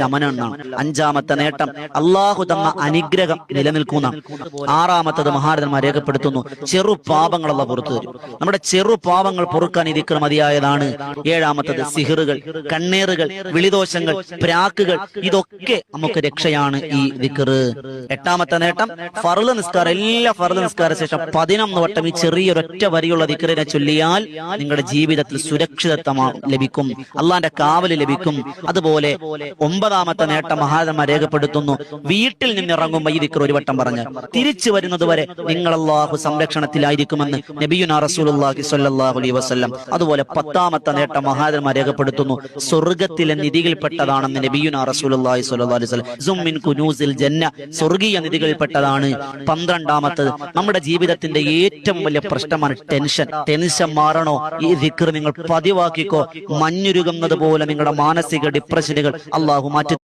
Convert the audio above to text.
ശമനം എന്നാണ്. അഞ്ചാമത്തെ നേട്ടം അള്ളാഹു തന്ന അനുഗ്രഹം നിലനിൽക്കുന്ന. ആറാമത്തത് മഹാരഥന്മാർ രേഖപ്പെടുത്തുന്നു, ചെറു പാപങ്ങൾ അള്ളാഹു പുറത്തു തരും. നമ്മുടെ ചെറു പാപങ്ങൾ പൊറുക്കാൻ ഈ ദിക്ർ മതിയായതാണ്. ഏഴാമത്തത് സിഹിറുകൾ, കണ്ണേറുകൾ, വിളിദോഷങ്ങൾ, പ്രാക്കുകൾ, ഇതൊക്കെ നമുക്ക് രക്ഷയാണ് ഈ ദിക്ർ. എട്ടാമത്തെ നേട്ടം ഫർള് നിസ്കാരം. എല്ലാ ഫർള് നിസ്കാര ശേഷം 11 വട്ടം ഈ ചെറിയൊരൊറ്റ വരിയുള്ള ദിക്റിനെ ചൊല്ലിയാൽ നിങ്ങളുടെ ജീവിതത്തിൽ സുരക്ഷിതത്വം ലഭിക്കും, അള്ളാന്റെ കാവല് ലഭിക്കും. അതുപോലെ ഒമ്പതാമത്തെ നേട്ടം മഹാരഥന്മാർ രേഖപ്പെടുത്തുന്നു, വീട്ടിൽ നിന്നിറങ്ങുമ്പോൾ ഈ ദിക്ർ ഒരു വട്ടം പറഞ്ഞാൽ തിരിച്ചു വരുന്നത് വരെ നിങ്ങൾ അള്ളാഹു സംരക്ഷണത്തിലായിരിക്കുമെന്ന് നബിയുനാ റസൂലുള്ളാഹി സ്വല്ലല്ലാഹു അലൈഹി വസല്ലം. അതുപോലെ 10ാമത്തെ നേട്ടം മഹാരഥന്മാർ രേഖപ്പെടുത്തുന്നു, സ്വർഗ്ഗത്തിലെ നിധികളിൽപ്പെട്ടതാണെന്ന് നബിയുനാ റസൂലുള്ളാഹി സ്വല്ലല്ലാഹു അലൈഹി വസല്ലം. സുമ്മിൻ കുനൂസിൽ ജന്ന, സ്വർഗീയ നിധികളിൽപ്പെട്ടതാണ്. 12ാമത്തത് നമ്മുടെ ജീവിതത്തിന്റെ ഏറ്റവും വലിയ പ്രശ്നമാണ് ടെൻഷൻ മാറണോ? ഈ ദിക്ർ നിങ്ങൾ പതിവാക്കിക്കോ. മഞ്ഞുരുകുന്നത് പോലെ നിങ്ങളുടെ മാനസിക ഡിപ്രഷനുകൾ അള്ളാഹു മാറ്റി